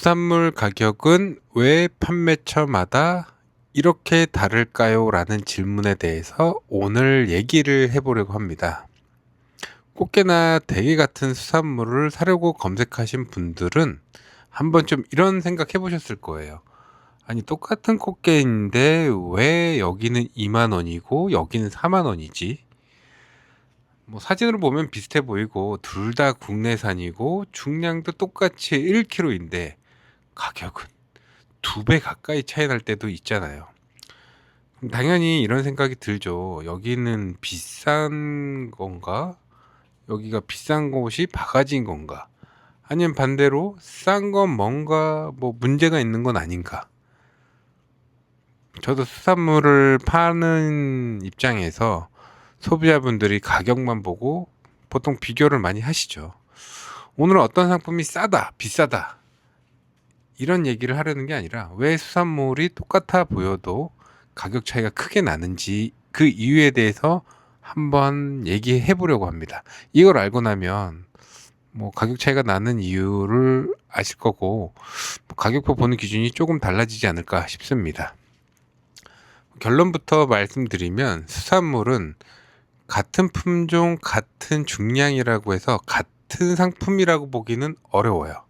수산물 가격은 왜 판매처마다 이렇게 다를까요? 라는 질문에 대해서 오늘 얘기를 해보려고 합니다. 꽃게나 대게 같은 수산물을 사려고 검색하신 분들은 한번 좀 이런 생각 해보셨을 거예요. 아니, 똑같은 꽃게인데 왜 여기는 2만 원이고 여기는 4만 원이지? 뭐 사진으로 보면 비슷해 보이고 둘 다 국내산이고 중량도 똑같이 1kg인데 가격은 2배 가까이 차이 날 때도 있잖아요. 그럼 당연히 이런 생각이 들죠. 여기는 비싼 건가? 여기가 비싼 곳이 바가지인 건가? 아니면 반대로 싼 건 뭔가 뭐 문제가 있는 건 아닌가? 저도 수산물을 파는 입장에서 소비자분들이 가격만 보고 보통 비교를 많이 하시죠. 오늘은 어떤 상품이 싸다, 비싸다, 이런 얘기를 하려는 게 아니라 왜 수산물이 똑같아 보여도 가격 차이가 크게 나는지 그 이유에 대해서 한번 얘기해 보려고 합니다. 이걸 알고 나면 뭐 가격 차이가 나는 이유를 아실 거고 뭐 가격표 보는 기준이 조금 달라지지 않을까 싶습니다. 결론부터 말씀드리면 수산물은 같은 품종, 같은 중량이라고 해서 같은 상품이라고 보기는 어려워요.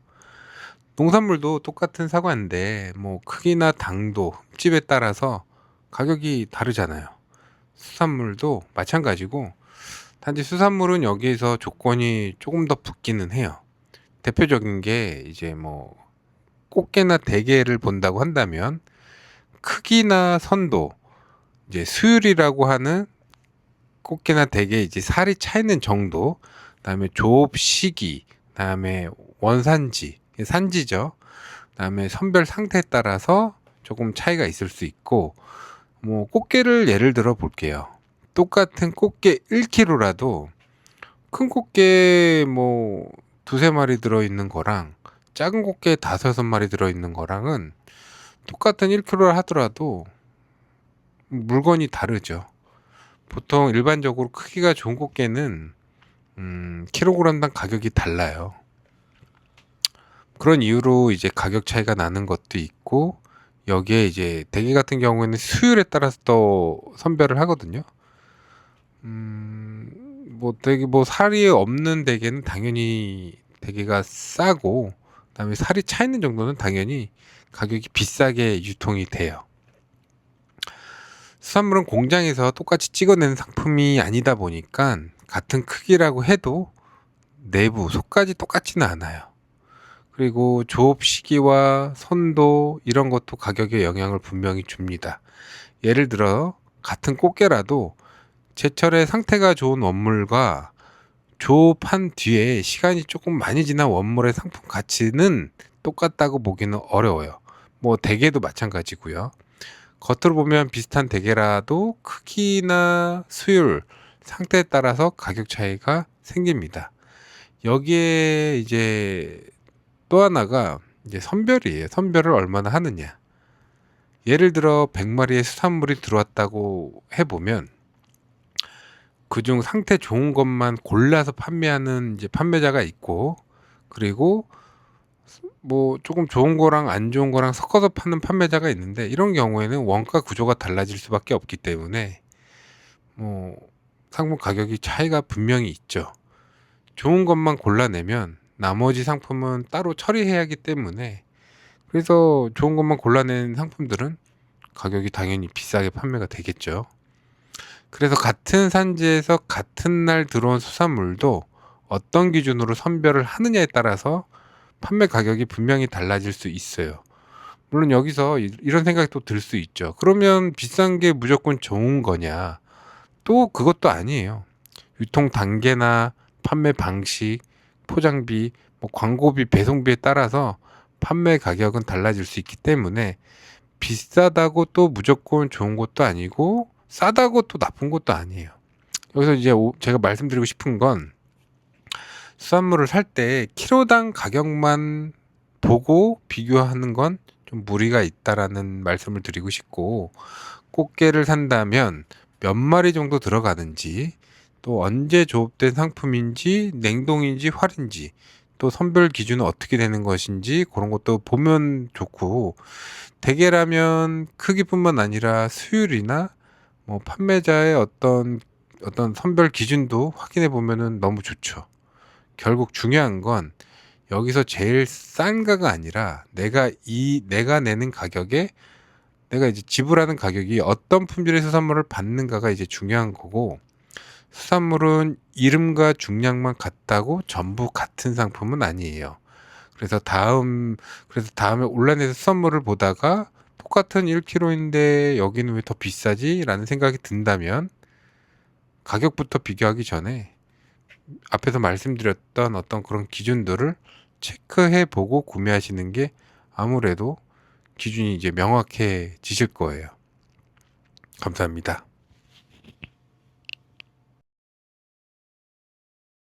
농산물도 똑같은 사과인데 뭐 크기나 당도, 흠집에 따라서 가격이 다르잖아요. 수산물도 마찬가지고 단지 수산물은 여기에서 조건이 조금 더 붙기는 해요. 대표적인 게 이제 뭐 꽃게나 대게를 본다고 한다면 크기나 선도, 이제 수율이라고 하는 꽃게나 대게 이제 살이 차 있는 정도, 그다음에 조업 시기, 그다음에 원산지, 산지죠. 그다음에 선별 상태에 따라서 조금 차이가 있을 수 있고, 뭐 꽃게를 예를 들어 볼게요. 똑같은 꽃게 1kg라도 큰 꽃게 뭐 두세 마리 들어 있는 거랑 작은 꽃게 다섯 여섯 마리 들어 있는 거랑은 똑같은 1kg를 하더라도 물건이 다르죠. 보통 일반적으로 크기가 좋은 꽃게는 킬로그램당 가격이 달라요. 그런 이유로 이제 가격 차이가 나는 것도 있고, 여기에 이제 대게 같은 경우에는 수율에 따라서 또 선별을 하거든요. 뭐 되게 뭐 살이 없는 대게는 당연히 대게가 싸고, 그다음에 살이 차 있는 정도는 당연히 가격이 비싸게 유통이 돼요. 수산물은 공장에서 똑같이 찍어내는 상품이 아니다 보니까 같은 크기라고 해도 내부 속까지 똑같지는 않아요. 그리고 조업 시기와 선도 이런 것도 가격에 영향을 분명히 줍니다. 예를 들어 같은 꽃게라도 제철에 상태가 좋은 원물과 조업한 뒤에 시간이 조금 많이 지난 원물의 상품 가치는 똑같다고 보기는 어려워요. 뭐 대게도 마찬가지고요. 겉으로 보면 비슷한 대게라도 크기나 수율, 상태에 따라서 가격 차이가 생깁니다. 여기에 이제 또 하나가 이제 선별이에요. 선별을 얼마나 하느냐. 예를 들어 100마리의 수산물이 들어왔다고 해보면 그중 상태 좋은 것만 골라서 판매하는 이제 판매자가 있고, 그리고 뭐 조금 좋은 거랑 안 좋은 거랑 섞어서 파는 판매자가 있는데, 이런 경우에는 원가 구조가 달라질 수밖에 없기 때문에 뭐 상품 가격이 차이가 분명히 있죠. 좋은 것만 골라내면 나머지 상품은 따로 처리해야 하기 때문에, 그래서 좋은 것만 골라낸 상품들은 가격이 당연히 비싸게 판매가 되겠죠. 그래서 같은 산지에서 같은 날 들어온 수산물도 어떤 기준으로 선별을 하느냐에 따라서 판매 가격이 분명히 달라질 수 있어요. 물론 여기서 이런 생각이 또 들 수 있죠. 그러면 비싼 게 무조건 좋은 거냐? 또 그것도 아니에요. 유통 단계나 판매 방식, 포장비, 뭐 광고비, 배송비에 따라서 판매 가격은 달라질 수 있기 때문에 비싸다고 또 무조건 좋은 것도 아니고 싸다고 또 나쁜 것도 아니에요. 여기서 이제 제가 말씀드리고 싶은 건 수산물을 살 때 키로당 가격만 보고 비교하는 건 좀 무리가 있다라는 말씀을 드리고 싶고, 꽃게를 산다면 몇 마리 정도 들어가는지, 또 언제 조업된 상품인지, 냉동인지 활인지, 또 선별 기준은 어떻게 되는 것인지 그런 것도 보면 좋고, 대개라면 크기뿐만 아니라 수율이나 뭐 판매자의 어떤 선별 기준도 확인해 보면은 너무 좋죠. 결국 중요한 건 여기서 제일 싼가가 아니라 내가 내는 가격에 내가 이제 지불하는 가격이 어떤 품질의 수산물을 받는가가 이제 중요한 거고, 수산물은 이름과 중량만 같다고 전부 같은 상품은 아니에요. 그래서 다음에 온라인에서 수산물을 보다가 똑같은 1kg인데 여기는 왜 더 비싸지? 라는 생각이 든다면 가격부터 비교하기 전에 앞에서 말씀드렸던 어떤 그런 기준들을 체크해 보고 구매하시는 게 아무래도 기준이 이제 명확해지실 거예요. 감사합니다.